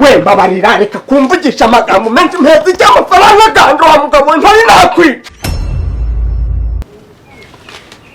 we mbabarira reka kumvugisha amagambo menshi mpezi cy'amafaranga kandi wa mugabo ntari nakwica.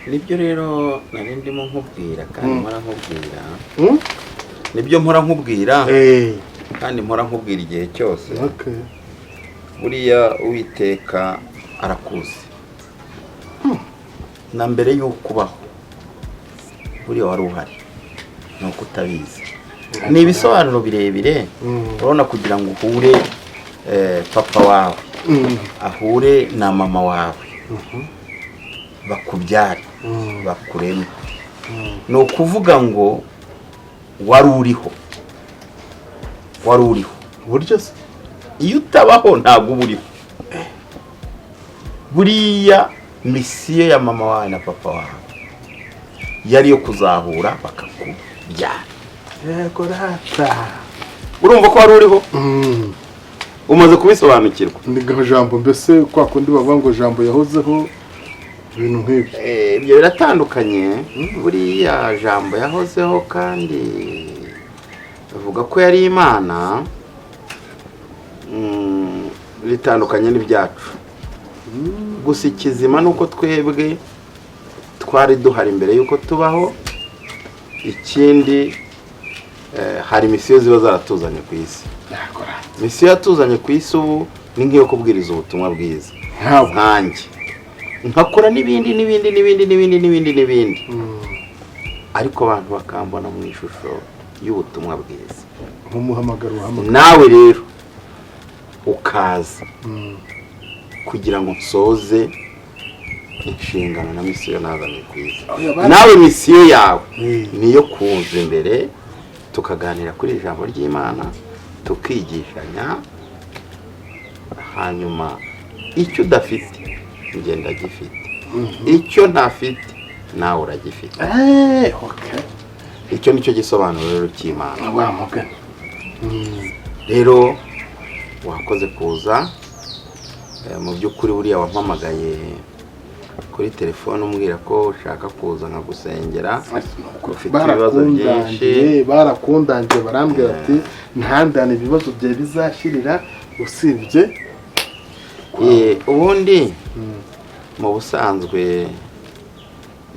Nibyo rero nari ndimo nkubwira kandi mpora nkubwira. Nibyo mpora nkubwira. Kandi mpora nkubwira igihe cyose. Okay. Buriya Uwiteka arakuzi. Na mbere y'uko ubaho buriya wari uhari nuko utabizi. Ni ibisobanuro birebire urabona kugira ngo uhure papa wawe ahure na mama wawe bakubyare bakureme ni ukuvuga ngo wari uriho buryo se iyo utabaho ntabwo uba uriho. Buriya misiyo ya mama wawe na papa wawe yari yo kuzahura bakakubyara. Yego rata urumva ko wari uriho umaze kubisobanukirwa. ndiga jambo mbese kwa kundi bavuga ngo jambo yahozeho ibintu nk'ibyo. Ibyo biratandukanye. Buriya jambo yahozeho kandi bavuga ko yari Imana bitandukanye n'ibyacu. Gusa ikizima nuko twebwe twari duhari imbere yuko tubaho. Ikindi hari misiyo ziba zaratuzanye ku isi. Misiyo yatuzanye ku isi ubu ni ngiyo kubwiriza ubutumwa bwiza nkanjye nkakora n'ibindi ariko abantu bakambona mu ishusho y'ubutumwa bwiza nk'umuhamagaro wahamagara. nawe rero ukaza kugira ngo nsoze inshingano na misiyo nazanye ku isi. Nawe misiyo yawe niyo kuza imbere tukaganira kuri ijambo ry'Imana tukigishanya, hanyuma icyo udafite ngenda gifite, icyo ntafite nawe uragifite. Icyo nicyo gisobanuro rero cy'Imana. Rero wakoze kuza. Mu by'ukuri buriya wampamagaye kuri telefone umbwira ko ushaka kuza nkagusengera, ufite ibibazo byinshi. Barakundangiye barambwira ati ntandane ibibazo bye bizashirira usibye. Ubundi mu busanzwe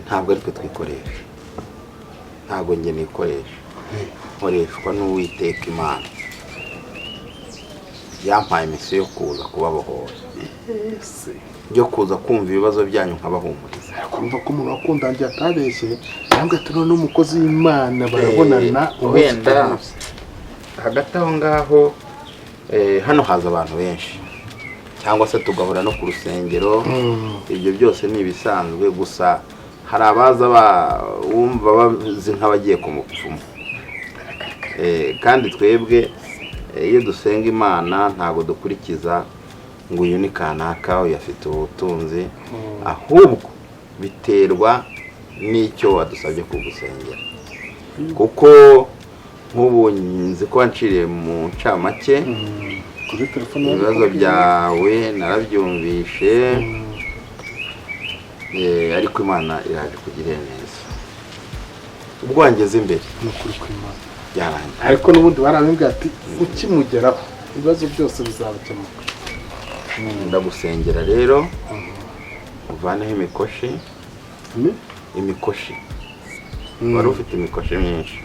ntabwo ariko twikoresha, ntabwo njye nikoresha, nkoreshwa n'Uwiteka Imana yampaye misiyo yo kuza kubabohora, yo kuza kumva ibibazo byanyu nkabahumuriza. Kumva ko umuntu wakundangiye atabeshye ntabwo turi n'umukozi w'Imana barabonana. Wenda hagati aho ngaho hano haza abantu benshi cyangwa se tugahura no ku rusengero. Ibyo byose ni ibisanzwe, gusa hari abaza bumva bazi nk'abagiye ku mupfumu. Kandi twebwe iyo dusenga Imana ntabwo dukurikiza ngo uyu ni kanaka uyafite ubutunzi, ahubwo biterwa n'icyo wadusabye kugusengera. Kuko nk'ubu nzi ko wanciriye mu ncamake ibibazo byawe narabyumvishe, ariko Imana iraje kugirira neza. Ubwo wangeze imbere n'ukuri kw'Imana byarangiye, ariko n'ubundi barambwira ati ukimugeraho ibibazo byose bizabakemuka. Ndagusengera rero uvaneho imikoshi. Wari ufite imikoshi myinshi,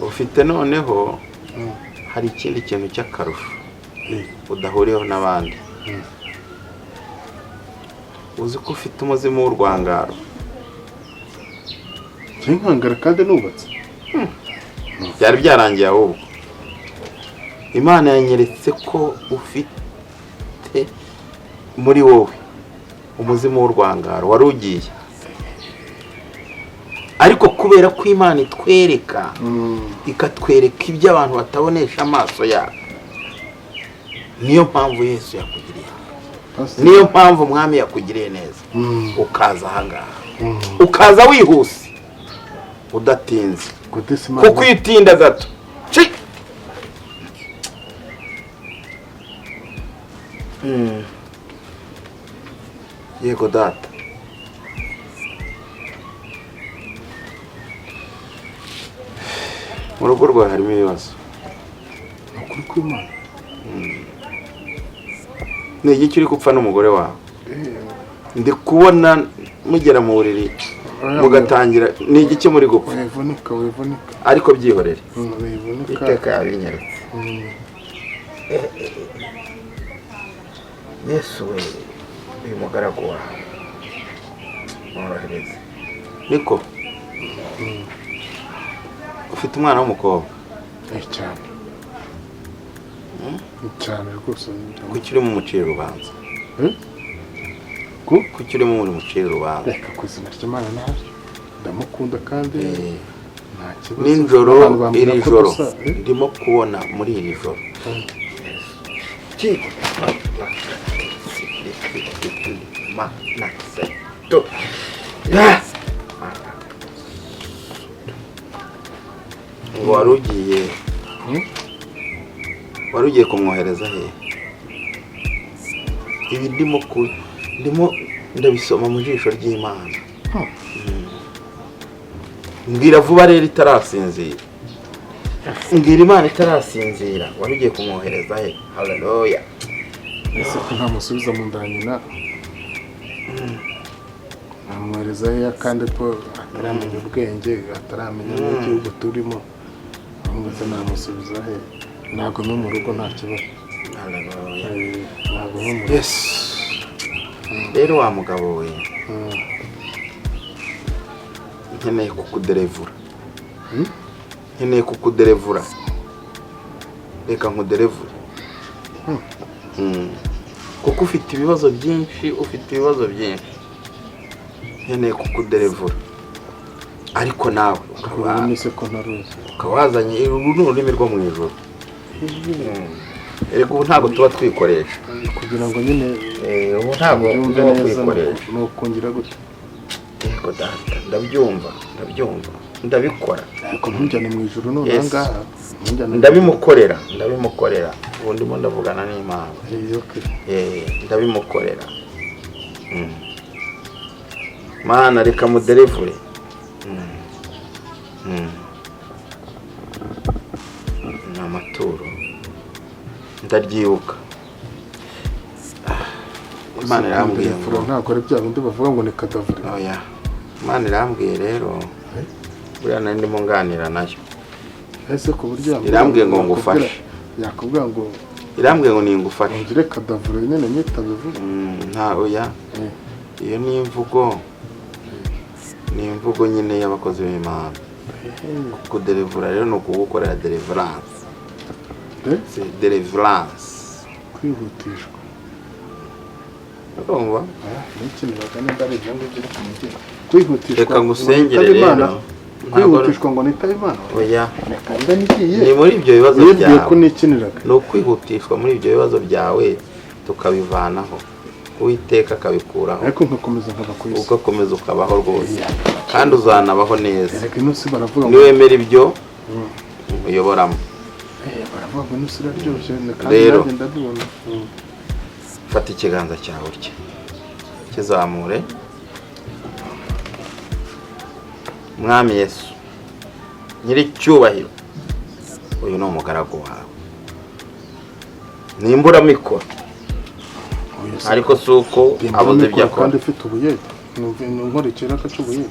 ufite noneho hari ikindi kintu cy'akarusho udahuriyeho n'abandi. Uzi ko ufite umuzimu w'urwangaro. Nkangara kandi nubatse. Byari byarangiye ahubwo Imana yanyeretse ko ufite muri wowe umuzimu w'urwangaro wari ugiye, ariko kubera ko Imana itwereka ikatwereka ibyo abantu batabonesha amaso yabo, niyo mpamvu Yesu yakugiriye, niyo mpamvu Umwami yakugiriye neza. Ukaza ahangaha ukaza wihuse udatinze, kuko iyo utinda gato yego data. mu rugo rwawe harimo ibibazo. Ukuri kw'Imana. Ni iki uri gupfa n'umugore wawe? Ndi kubona mugera mu buriri mugatangira ni iki muri gupfa? Wivunika. Ariko byihorere. Wivunika. Iteka yabinyeretse. Yesu we uyu mugaragu wawe mworohereze. Niko ufite umwana w'umukobwa? Cyane rwose. Kuki uri mu muciro urubanza? Kuki uri mu muciro urubanza? Reka kuzina ry'Imana nawe ndamukunda kandi nta kibazo. Ninjoro iri joro ndimo kubona muri iri joro wari ugiye kumwohereza he? Ibi ndimo ndabisoma mu jisho ry'Imana. Mbwira vuba rero itarasinzira. Mbwira Imana itarasinzira. Wari ugiye kumwohereza he? Haleluya. Ese ko nta musubiza mu nda nyina. Amwohereza he kandi ko ataramenya ubwenge, ataramenya n'igihugu turimo. Ngo namusubiza he? Ntabwo mu rugo nta kibazo. Haleluya. Ntabwo mu rugo. Yes. Rero wa mugabo we. Nkeneye kukuderevura. Nkeneye kukuderevura. Reka nkuderevure. Kuko ufite ibibazo byinshi, Nkeneye kukuderevura. Ariko nawe ukawazanye ururimi rwo mu ijoro. Erega ubu ntabwo tuba twikoresha. Kugira ngo nyine ubu ntabwo tuba twikoresha. No kungira gute? Yego data, ndabyumva. Ndabikora. Ariko ntujyane mu ijoro none ngaha. Ndabimukorera. Ubu ndimo ndavugana n'Imana. Ndabimukorera. Mana reka muderevure. N'amaturo. Ndaryibuka. Imana irambwiye ngo ntakore bya bindi bavuga ngo ni kadavure. Oya. Imana irambwiye rero. Buriya nari ndimo nganira nayo. Ese ku buryo irambwiye ngo ngufashe. Yakubwira ngo irambwiye ngo ningufashe. Ngire kadavure nyine nyitabivuga. Nta oya. Iyo ni imvugo. Ni imvugo nyine y'abakozi b'Imana. Kuderevura rero no kugukorera deliverance. Deliverance. Kwihutishwa. Urumva? N'ikintu bagane ndari byango byo kumugera. Kwihutishwa. Reka ngusengere rero. Kwihutishwa ngo nitabe Imana. Oya. Reka nigiye. Ni muri ibyo bibazo byawe. Ko nikiniraga. No kwihutishwa muri ibyo bibazo byawe tukabivanaho. Uwiteka akabikuraho. Ariko nkakomeza nkaba kwisi. Ugakomeza ukabaho rwose. Kandi uzanabaho neza. Reka ino baravuga ngo niwemera ibyo uyoboramo. Baravuga ngo ino raryoshye rero ndabibona. Fata ikiganza cyawe urye. Kizamure. Mwami Yesu. Nyiri cyubahiro. Uyu ni umugaragu wawe. Nimbura mikoro. Ariko suko abuze byakora kandi ufite ubuye nkorekera akacubuye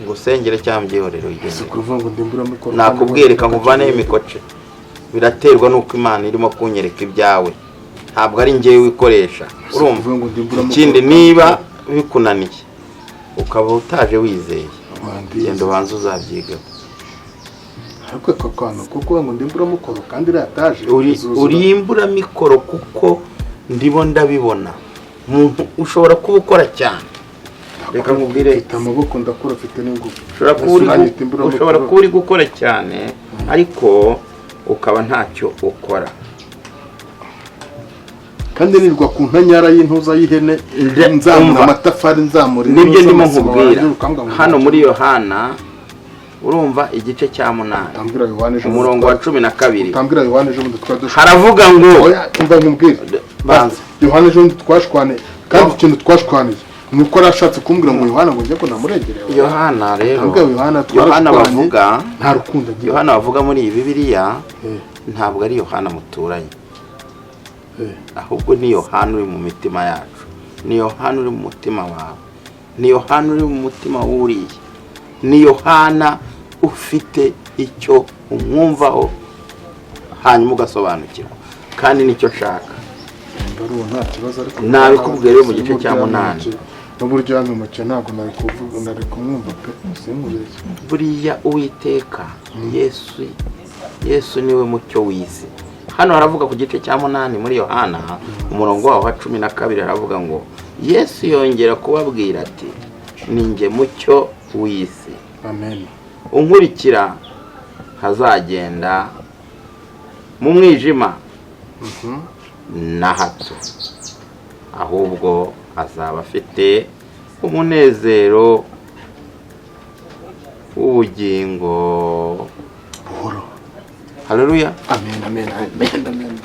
ngo sengere cyambyihorero igeze kuvuga ngo ndimbura mikoro nakubwireka nkuvane imikoce biraterwa nuko Imana irimo kunyereka ibyawe ntabwo ari ngiye wikoresha urumva ikindi niba bikunaniye ukaba utaje wizeye genda banza uzabyiga ariko kakano kuko ngo ndimbura mikoro kandi irataje urimbura mikoro kuko ndibo ndabibona umuntu ushobora kuba ukora cyane reka nkubwire amaboko ndakora afite n'ingufu ushobora kuba uri gukora cyane ariko ukaba ntacyo ukora kandi nirwa ku ntanyara y'intuza y'ihene nzamura amatafari nzamura nibyo ndimo nkubwira hano muri Yohana urumva igice cya 8 umurongo wa 12 tambira Yohana ejo bundi twadushwe haravuga ngo umva nkubwire banza Yohana ejo bundi twashwane kandi ikintu twashwaniye nuko arashatse kumbwira ngo Yohana ngo njye ko namuregereye. Yohana rero, Yohana bavuga, nta rukundo agira. Yohana bavuga muri iyi Bibiliya ntabwo ari Yohana muturanye, ahubwo ni Yohana uri mu mitima yacu, ni Yohana uri mu mutima wawe, ni Yohana uri mu mutima w'uriya, ni Yohana ufite icyo umwumvaho hanyuma ugasobanukirwa, kandi nicyo nshaka. Nta kibazo ariko nabikubwiye rero mu gice cya 8 n'uburyo yamumucye ntabwo nari kumwumva pe simubeshye. Buriya Uwiteka Yesu niwe mucyo w'isi. Hano haravuga ku gice cya 8 muri Yohana umurongo wa 12 haravuga ngo Yesu yongera kubabwira ati ninjye mucyo w'isi. Amen. Unkurikira hazagenda mu mwijima na hato, ahubwo azaba afite umunezero w'ubugingo buhoro. Haleluya. Amen, amen, amen, amen.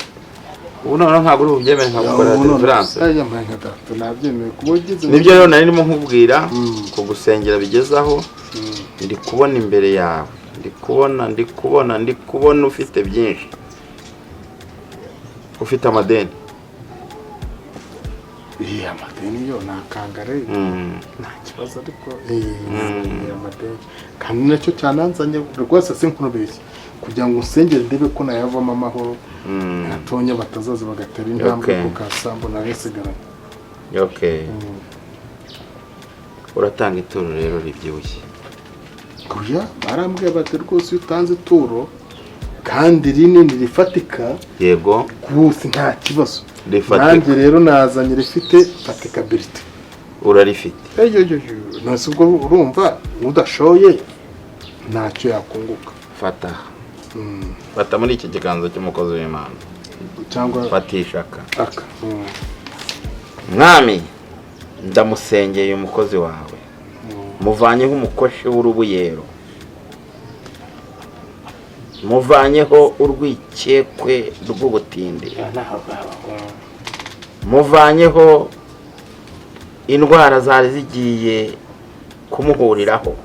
Ubu noneho ntabwo uri bubyemere nkakora deliverance. Yambaye nka data nabyemeye kubogeze. Nibyo rero nari ndimo nkubwira ko gusengera bigezaho. Ndi kubona imbere yawe, ndi kubona ufite byinshi, ufite amadeni. Amadeni yo nakangare nta kibazo ariko amadeni kandi nacyo cyananzanye rwose sinkunubeshye kugira ngo usengere ndebe ko nayavamo amahoro natonya batazaza bagatera intambwe ku kasambu na resigaranye. Okay. Uratanga ituro rero ribyibushye. Kuya barambwiye bati rwose utanze ituro kandi rinini rifatika. Yego. Gusa nta kibazo. Rifatika. Nanjye rero nazanye rifite fatikability. Urarifite. Nase ubwo urumva udashoye ntacyo yakunguka. Fata. Fata muri iki kiganza cy'umukozi w'Imana. Cyangwa fatishaka. Aka. Mwami ndamusengeye umukozi wawe. Muvanyeho umukoshi w'urubuyero. Muvanyeho urwikekwe rw'ubutindi. Muvanyeho indwara zari zigiye kumuhuriraho.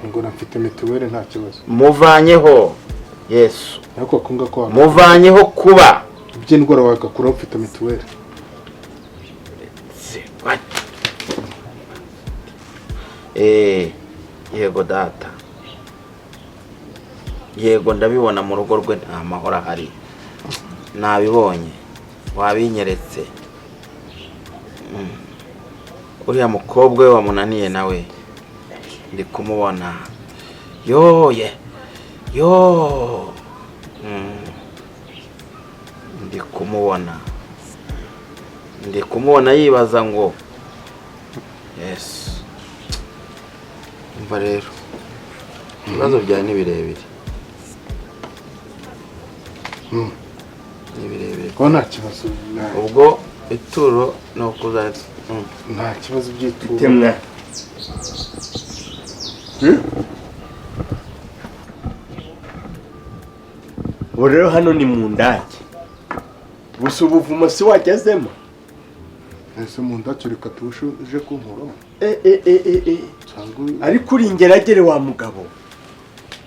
Ngo nafite mituweli nta kibazo. Muvanyeho Yesu. Ariko kunga ko muvanyeho kuba by'indwara wagakura ufite mituweli. Yego data. Yego ndabibona mu rugo rwe nta mahoro ahari. Nabibonye. Wabinyeretse. Uriya mukobwa we wamunaniye nawe. Ndi kumubona. Yo. Ndi kumubona yibaza ngo yes. Umva rero. Ibibazo byawe ni birebire. Ni birebire. Ko nta kibazo. Ubwo ituro no kuza nta kibazo by'ituro. Temwa. Rero hano ni mu ndake. Gusa ubuvumo si wagezemo. Ese mu ndake reka tuje kunkuramo. Ariko uri ingeragere wa mugabo.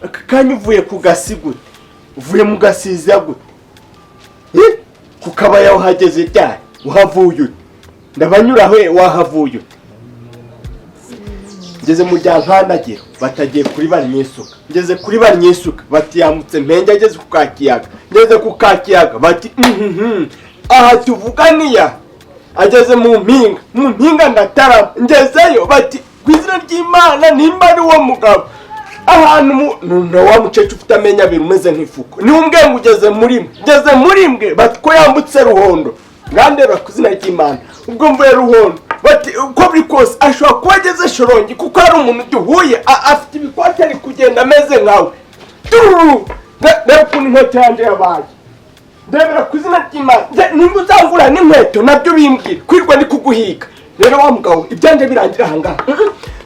Akanya uvuye ku gasigute. Uvuye mu gasiza gute. Kukabaya uhageze cyane. Uhavuye ute. Ndabanyuraho wahavuye ute. Ngeze mu Ryankandagiro batagiye kuri Banyisuka. Ngeze kuri Banyisuka bati yamutse mpenge ageze ku Kakiyaga. Ngeze ku Kakiyaga bati aha tuvuganiya. Ageze mu mpinga ndatara. Ngezeyo bati kwizina ry'Imana nimba ari wo mugabo. Ahantu nuna wa mucece ufite amenya abiri umeze nk'ifuko. Ni umbwe ngo ugeze muri mbwe bati ko yambutse Ruhondo. Ngandera kuzina ry'Imana. Ubwo mvuye Ruhondo bati uko biri kose ashobora kuba ageze Shorongi kuko ari umuntu duhuye afite ibikwate ari kugenda ameze nkawe. Reba ukuntu inkweto yanjye yabaye. Ndebera kuzina ry'Imana. Nimba uzangura n'inkweto nabyo bimbwira kwirwa ndi kuguhiga. Rero wa mugabo ibyanje birangira ahangaha.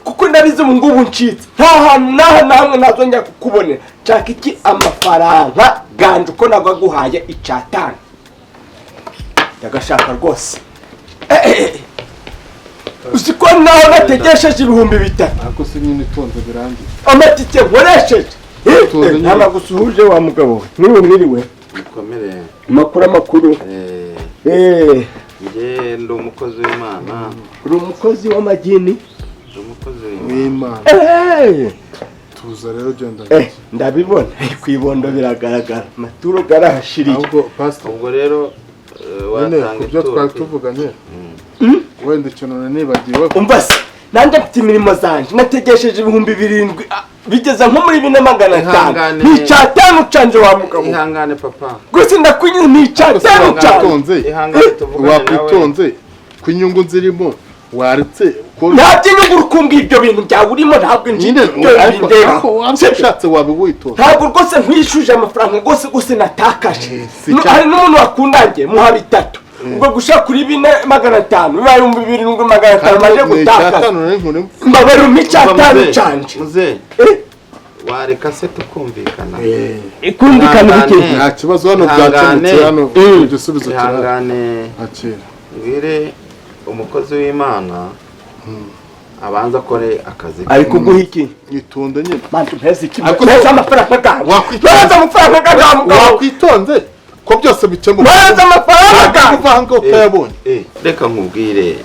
Kuko ndabizi ubu ngubu ncitse. Nta hantu namwe nazongera kukubonera. Nshaka iki amafaranga ganje uko nagaguhaye icatanu. Yagashaka rwose. usiko naho nategesheje ibihumbi bitatu ariko se nyine itonze birangiye amatike nkoresheje ntabwo gusuhuje wa mugabo we mwiriwe mukomere amakuru njye ndi umukozi w'Imana uri umukozi w'amagini ndi umukozi w'Imana tuza rero genda ndabibona kwibondo biragaragara maturo garahashiriye ubwo rero watanga ibyo twari tuvuganye wenda ikintu nibagiwe umva se nanjye mfite imirimo zanje nategesheje ibihumbi 7 bigeze nko muri 4,500 n'icatanu canje wa mugabo ihangane papa gusa ndakwinye n'icatanu canje ihangane tuvugane wakwitonze kunyungu nzirimo waretse nta by'inyungu rukumbi ibyo bintu byawe urimo ntabwo nyine ushatse waba witonze ntabwo rwose nkwishuje amafaranga rwose natakaje hari n'umuntu wakundangiye muha 3 ubwo gushaka kuri 4,500 bibaye 2,500 maje gutakaza mbabara umicatanu canje muze wareka se tukumvikana ikumvikana bike nta kibazo hano byakemutse hano igisubizo ihangane ngire umukozi w'Imana abanza akore akazi ariko guha iki yitonde nyine mantu mpeze iki mpeze amafaranga gawe wakwitonze ko byose bikemuka mpeze amafaranga kuvanga utayabonye reka nkubwire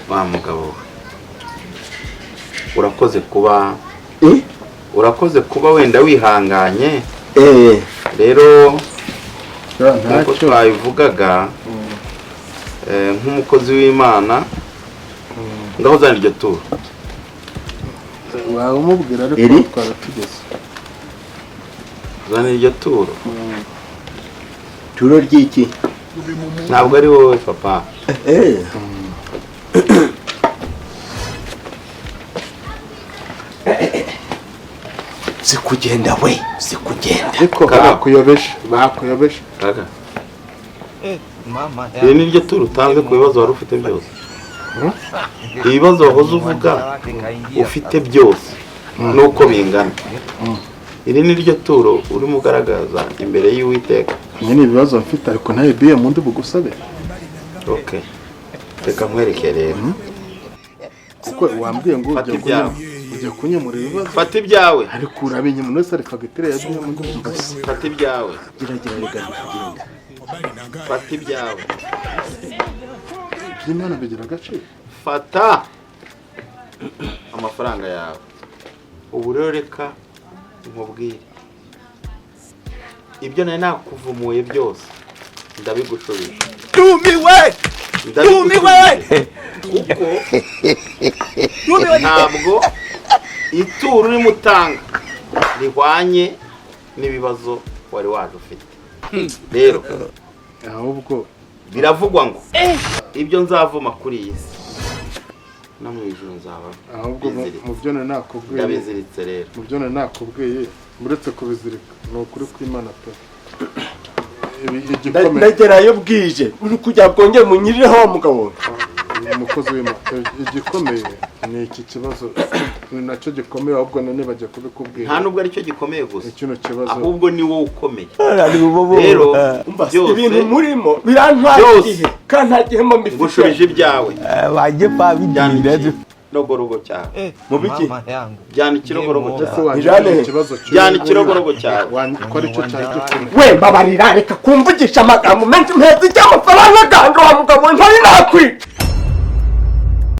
wa mugabo urakoze kuba wenda wihanganye rero nkuko twabivugaga nk'umukozi w'Imana ngaho zana iryo turo wawe umubwira ariko twara tugeze zana iryo turo turo ry'iki ntabwo ari wowe papa sikugenda we sikugenda ariko bakuyobesha kaka iri ni ryo turo utanze ku bibazo wari ufite byose ibibazo wahoze uvuga ufite byose nuko bingana iri ni ryo turo urimo ugaragaza imbere y'Uwiteka nyine ibibazo mfite ariko ntaye biye mu ndi bugusabe okay reka nkwereke rero kuko wambwiye ngo ujya kunyemura ibibazo fata ibyawe ariko urabinya umuntu wese ari fagitire ya biye mu ndi bugusabe fata ibyawe gerageza fata ibyawe by'Imana bigira agaciro fata amafaranga yawe ubu rero reka nkubwire ibyo nari nakuvumuye byose ndabigushubije tumiwe kuko ntabwo ituro urimo utanga rihwanye n'ibibazo wari waje ufite rero ahubwo biravugwa ngo ibyo nzavuma kuri iyi si no mu ijuru nzaba ahubwo mu byo nakubwiye ndabiziritse rero mu byo nakubwiye muretse kubizirika ni ukuri kw'Imana pe ndagerayo bwije uri kujya bwongera munyirireho wa mugabo umukozi w'Imana igikomeye ni iki kibazo ni nacyo gikomeye ahubwo none bajya kubikubwira nta nubwo aricyo gikomeye gusa kino kibazo ahubwo ni wowe ukomeye rero ibintu murimo birantwara igihe kandi nta gihembo mbifite ngushubije ibyawe waje pabidire kirogorogo cyawe mu biki jyana ikirogorogo cyawe jyana ikirogorogo cyawe ko aricyo cyari gikomeye we mbabarira reka kumvugisha amagambo menshi mpeze cy'amafaranga gange wa mugabo ntari nakwica